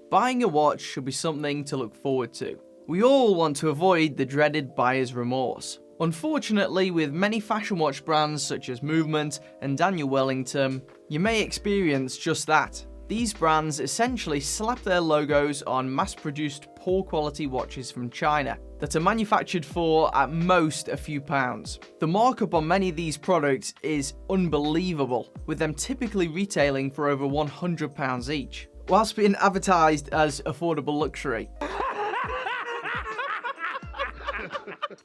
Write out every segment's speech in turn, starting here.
Buying a watch should be something to look forward to. We all want to avoid the dreaded buyer's remorse. Unfortunately, with many fashion watch brands such as Movement and Daniel Wellington, you may experience just that. These brands essentially slap their logos on mass-produced poor quality watches from China that are manufactured for, at most, a few pounds. The markup on many of these products is unbelievable, with them typically retailing for over £100 each, whilst being advertised as affordable luxury.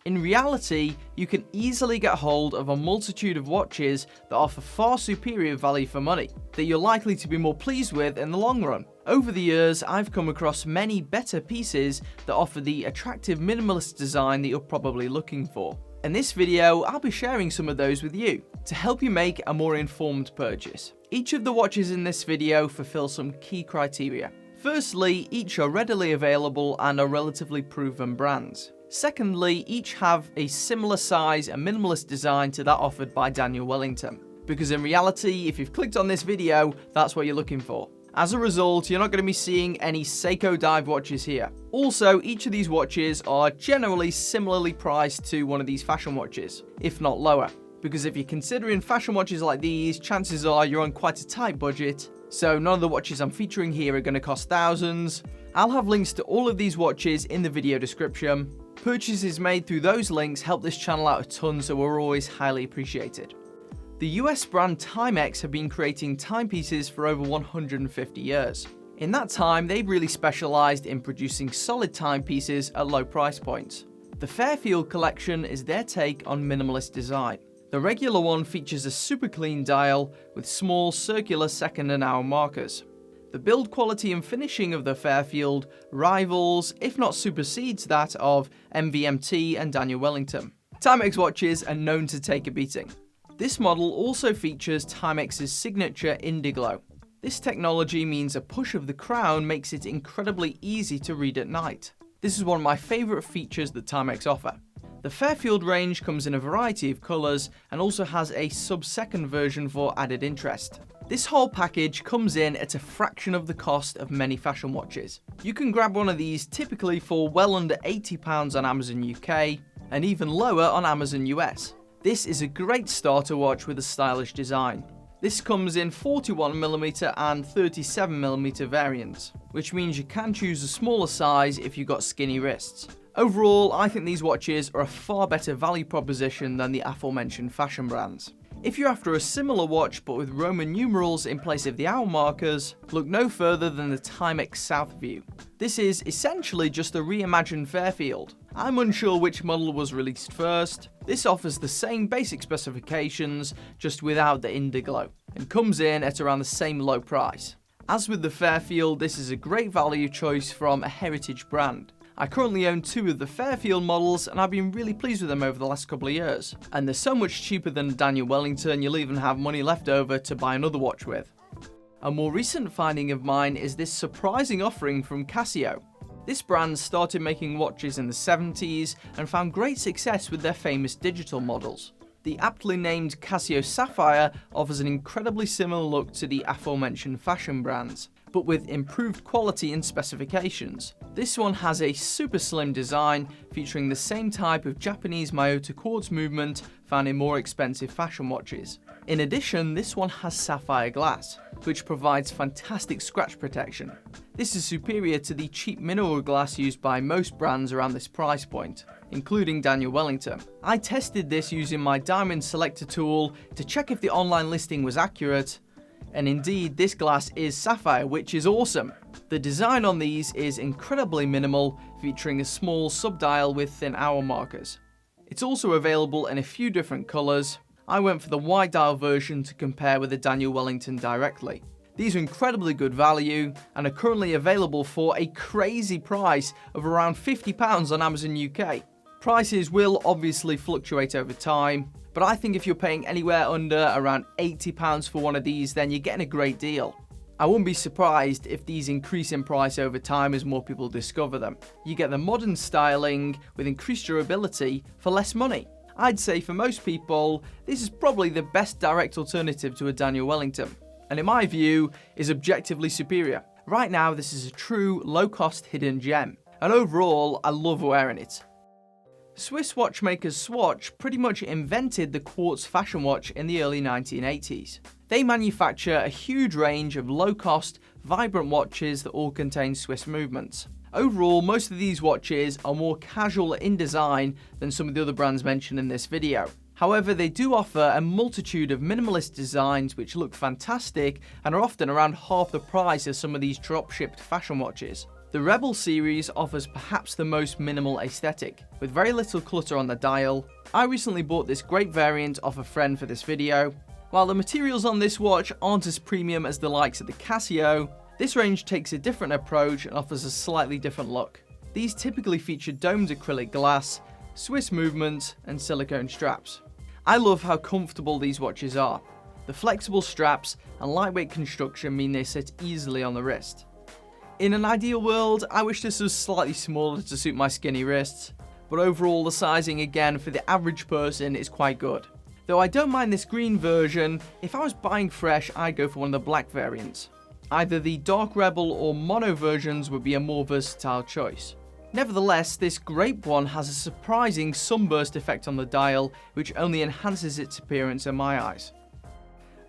In reality, you can easily get hold of a multitude of watches that offer far superior value for money, that you're likely to be more pleased with in the long run. Over the years, I've come across many better pieces that offer the attractive minimalist design that you're probably looking for. In this video, I'll be sharing some of those with you, to help you make a more informed purchase. Each of the watches in this video fulfill some key criteria. Firstly, each are readily available and are relatively proven brands. Secondly, each have a similar size and minimalist design to that offered by Daniel Wellington. Because in reality, if you've clicked on this video, that's what you're looking for. As a result, you're not going to be seeing any Seiko dive watches here. Also, each of these watches are generally similarly priced to one of these fashion watches, if not lower. Because if you're considering fashion watches like these, chances are you're on quite a tight budget, so none of the watches I'm featuring here are going to cost thousands. I'll have links to all of these watches in the video description. Purchases made through those links help this channel out a ton, so we're always highly appreciated. The US brand Timex have been creating timepieces for over 150 years. In that time, they've really specialized in producing solid timepieces at low price points. The Fairfield collection is their take on minimalist design. The regular one features a super clean dial with small circular second and hour markers. The build quality and finishing of the Fairfield rivals, if not supersedes, that of MVMT and Daniel Wellington. Timex watches are known to take a beating. This model also features Timex's signature Indiglow. This technology means a push of the crown makes it incredibly easy to read at night. This is one of my favourite features that Timex offer. The Fairfield range comes in a variety of colours and also has a sub-second version for added interest. This whole package comes in at a fraction of the cost of many fashion watches. You can grab one of these typically for well under £80 on Amazon UK and even lower on Amazon US. This is a great starter watch with a stylish design. This comes in 41mm and 37mm variants, which means you can choose a smaller size if you've got skinny wrists. Overall, I think these watches are a far better value proposition than the aforementioned fashion brands. If you're after a similar watch but with Roman numerals in place of the hour markers, look no further than the Timex Southview. This is essentially just a reimagined Fairfield. I'm unsure which model was released first. This offers the same basic specifications, just without the Indiglow, and comes in at around the same low price. As with the Fairfield, this is a great value choice from a heritage brand. I currently own two of the Fairfield models and I've been really pleased with them over the last couple of years. And they're so much cheaper than Daniel Wellington, you'll even have money left over to buy another watch with. A more recent finding of mine is this surprising offering from Casio. This brand started making watches in the 70s and found great success with their famous digital models. The aptly named Casio Sapphire offers an incredibly similar look to the aforementioned fashion brands, but with improved quality and specifications. This one has a super slim design featuring the same type of Japanese Miyota quartz movement found in more expensive fashion watches. In addition, this one has sapphire glass, which provides fantastic scratch protection. This is superior to the cheap mineral glass used by most brands around this price point, including Daniel Wellington. I tested this using my diamond selector tool to check if the online listing was accurate, and indeed this glass is sapphire, which is awesome. The design on these is incredibly minimal, featuring a small sub-dial with thin hour markers. It's also available in a few different colours. I went for the wide dial version to compare with the Daniel Wellington directly. These are incredibly good value and are currently available for a crazy price of around £50 on Amazon UK. Prices will obviously fluctuate over time, but I think if you're paying anywhere under around £80 for one of these, then you're getting a great deal. I wouldn't be surprised if these increase in price over time as more people discover them. You get the modern styling with increased durability for less money. I'd say for most people, this is probably the best direct alternative to a Daniel Wellington, and in my view, is objectively superior. Right now, this is a true low-cost hidden gem, and overall, I love wearing it. Swiss watchmakers Swatch pretty much invented the quartz fashion watch in the early 1980s. They manufacture a huge range of low-cost, vibrant watches that all contain Swiss movements. Overall, most of these watches are more casual in design than some of the other brands mentioned in this video. However, they do offer a multitude of minimalist designs which look fantastic and are often around half the price of some of these drop-shipped fashion watches. The Rebel series offers perhaps the most minimal aesthetic, with very little clutter on the dial. I recently bought this great variant off a friend for this video. While the materials on this watch aren't as premium as the likes of the Casio, this range takes a different approach and offers a slightly different look. These typically feature domed acrylic glass, Swiss movements, and silicone straps. I love how comfortable these watches are. The flexible straps and lightweight construction mean they sit easily on the wrist. In an ideal world, I wish this was slightly smaller to suit my skinny wrists, but overall the sizing again for the average person is quite good. Though I don't mind this green version, if I was buying fresh, I'd go for one of the black variants. Either the Dark Rebel or Mono versions would be a more versatile choice. Nevertheless, this Grape one has a surprising sunburst effect on the dial, which only enhances its appearance in my eyes.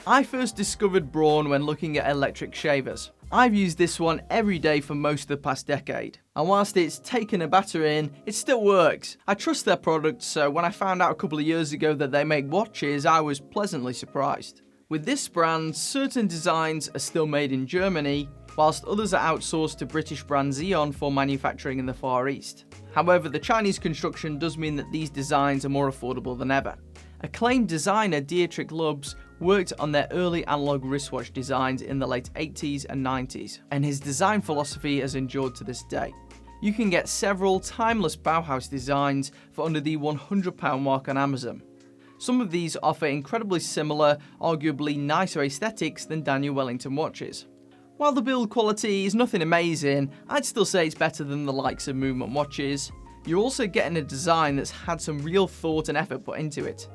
I first discovered Braun when looking at electric shavers. I've used this one every day for most of the past decade, and whilst it's taken a battering, it still works. I trust their product, so when I found out a couple of years ago that they make watches, I was pleasantly surprised. With this brand, certain designs are still made in Germany, whilst others are outsourced to British brand Xeon for manufacturing in the Far East. However, the Chinese construction does mean that these designs are more affordable than ever. Acclaimed designer Dietrich Lubs worked on their early analog wristwatch designs in the late 80s and 90s, and his design philosophy has endured to this day. You can get several timeless Bauhaus designs for under the £100 mark on Amazon. Some of these offer incredibly similar, arguably nicer aesthetics than Daniel Wellington watches. While the build quality is nothing amazing, I'd still say it's better than the likes of Movement watches. You're also getting a design that's had some real thought and effort put into it.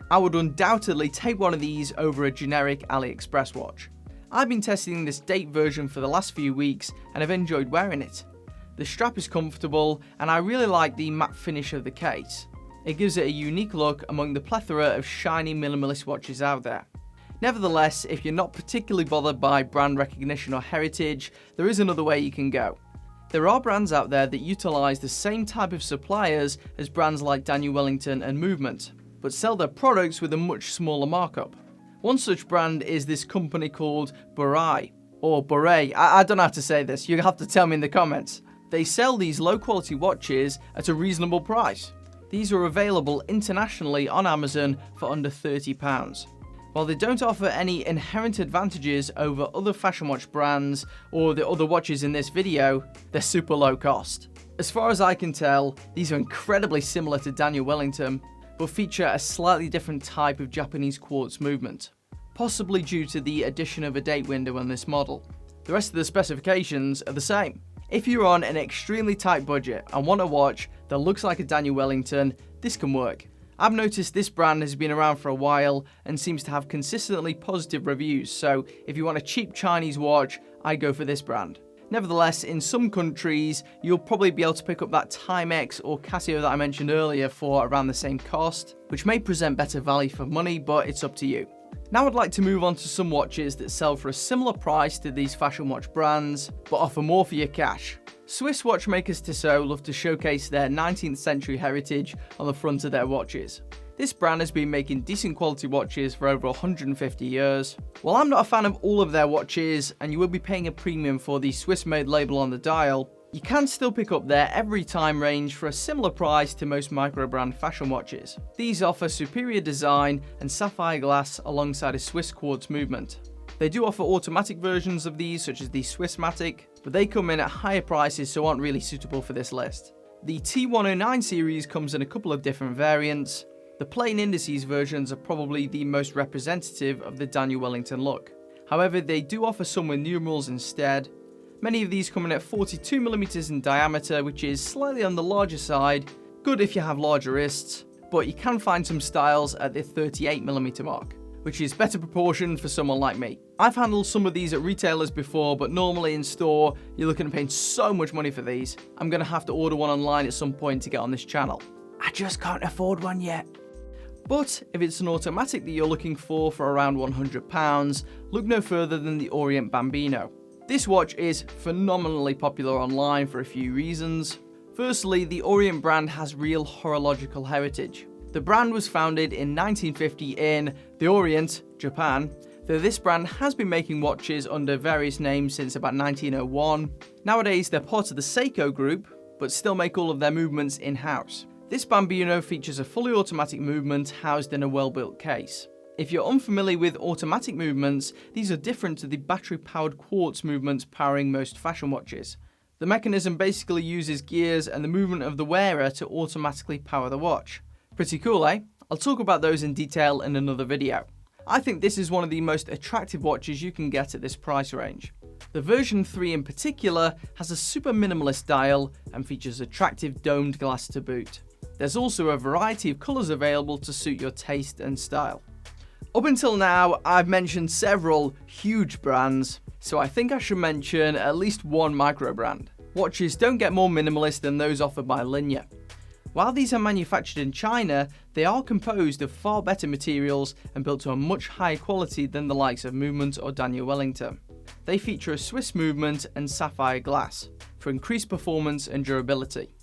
I would undoubtedly take one of these over a generic AliExpress watch. I've been testing this date version for the last few weeks and have enjoyed wearing it. The strap is comfortable and I really like the matte finish of the case. It gives it a unique look among the plethora of shiny minimalist watches out there. Nevertheless, if you're not particularly bothered by brand recognition or heritage, there is another way you can go. There are brands out there that utilise the same type of suppliers as brands like Daniel Wellington and Movement, but sell their products with a much smaller markup. One such brand is this company called Boret, or Boret, I don't know how to say this, you'll have to tell me in the comments. They sell these low quality watches at a reasonable price. These are available internationally on Amazon for under £30. While they don't offer any inherent advantages over other fashion watch brands or the other watches in this video, they're super low cost. As far as I can tell, these are incredibly similar to Daniel Wellington, but feature a slightly different type of Japanese quartz movement, possibly due to the addition of a date window on this model. The rest of the specifications are the same. If you're on an extremely tight budget and want a watch that looks like a Daniel Wellington, this can work. I've noticed this brand has been around for a while and seems to have consistently positive reviews, so if you want a cheap Chinese watch, I go for this brand. Nevertheless, in some countries, you'll probably be able to pick up that Timex or Casio that I mentioned earlier for around the same cost, which may present better value for money, but it's up to you. Now I'd like to move on to some watches that sell for a similar price to these fashion watch brands, but offer more for your cash. Swiss watchmakers Tissot love to showcase their 19th century heritage on the front of their watches. This brand has been making decent quality watches for over 150 years. While I'm not a fan of all of their watches, and you will be paying a premium for the Swiss-made label on the dial, you can still pick up their every time range for a similar price to most micro-brand fashion watches. These offer superior design and sapphire glass alongside a Swiss quartz movement. They do offer automatic versions of these, such as the Swissmatic, but they come in at higher prices so aren't really suitable for this list. The T109 series comes in a couple of different variants. The plain indices versions are probably the most representative of the Daniel Wellington look. However, they do offer some with numerals instead. Many of these come in at 42mm in diameter, which is slightly on the larger side, good if you have larger wrists, but you can find some styles at the 38mm mark. which is better proportioned for someone like me. I've handled some of these at retailers before, but normally in store, you're looking at paying so much money for these. I'm going to have to order one online at some point to get on this channel. I just can't afford one yet. But if it's an automatic that you're looking for around £100, look no further than the Orient Bambino. This watch is phenomenally popular online for a few reasons. Firstly, the Orient brand has real horological heritage. The brand was founded in 1950 in the Orient, Japan, though this brand has been making watches under various names since about 1901. Nowadays, they're part of the Seiko group, but still make all of their movements in-house. This Bambino features a fully automatic movement housed in a well-built case. If you're unfamiliar with automatic movements, these are different to the battery-powered quartz movements powering most fashion watches. The mechanism basically uses gears and the movement of the wearer to automatically power the watch. Pretty cool, eh? I'll talk about those in detail in another video. I think this is one of the most attractive watches you can get at this price range. The version 3 in particular has a super minimalist dial and features attractive domed glass to boot. There's also a variety of colours available to suit your taste and style. Up until now, I've mentioned several huge brands, so I think I should mention at least one micro brand. Watches don't get more minimalist than those offered by Linea. While these are manufactured in China, they are composed of far better materials and built to a much higher quality than the likes of Movement or Daniel Wellington. They feature a Swiss movement and sapphire glass for increased performance and durability.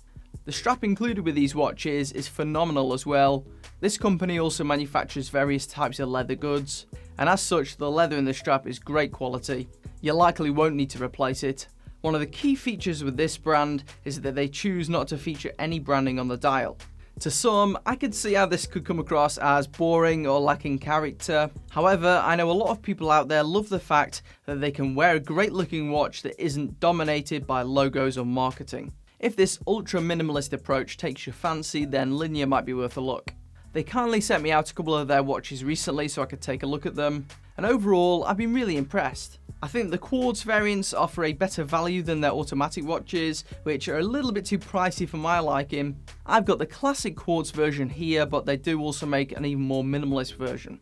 The strap included with these watches is phenomenal as well. This company also manufactures various types of leather goods, and as such the leather in the strap is great quality. You likely won't need to replace it. One of the key features with this brand is that they choose not to feature any branding on the dial. To some, I could see how this could come across as boring or lacking character. However, I know a lot of people out there love the fact that they can wear a great looking watch that isn't dominated by logos or marketing. If this ultra minimalist approach takes your fancy, then Linea might be worth a look. They kindly sent me out a couple of their watches recently so I could take a look at them, and overall I've been really impressed. I think the quartz variants offer a better value than their automatic watches, which are a little bit too pricey for my liking. I've got the classic quartz version here, but they do also make an even more minimalist version.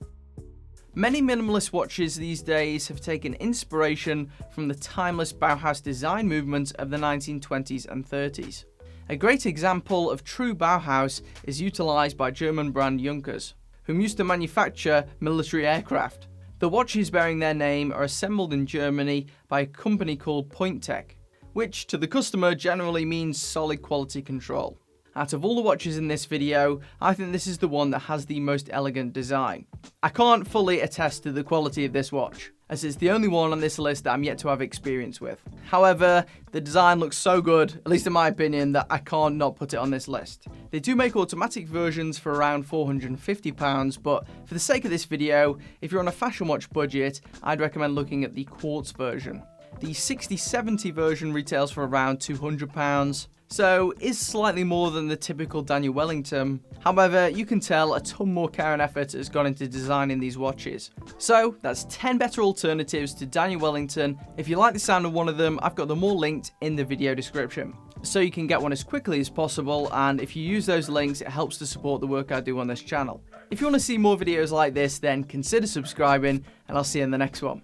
Many minimalist watches these days have taken inspiration from the timeless Bauhaus design movement of the 1920s and 30s. A great example of true Bauhaus is utilised by German brand Junkers, whom used to manufacture military aircraft. The watches bearing their name are assembled in Germany by a company called Pointtec, which to the customer generally means solid quality control. Out of all the watches in this video, I think this is the one that has the most elegant design. I can't fully attest to the quality of this watch, as it's the only one on this list that I'm yet to have experience with. However, the design looks so good, at least in my opinion, that I can't not put it on this list. They do make automatic versions for around £450, but for the sake of this video, if you're on a fashion watch budget, I'd recommend looking at the quartz version. The 6070 version retails for around £200. So is slightly more than the typical Daniel Wellington. However, you can tell a ton more care and effort has gone into designing these watches. So that's 10 better alternatives to Daniel Wellington. If you like the sound of one of them, I've got them all linked in the video description, so you can get one as quickly as possible, and if you use those links, it helps to support the work I do on this channel. If you want to see more videos like this, then consider subscribing, and I'll see you in the next one.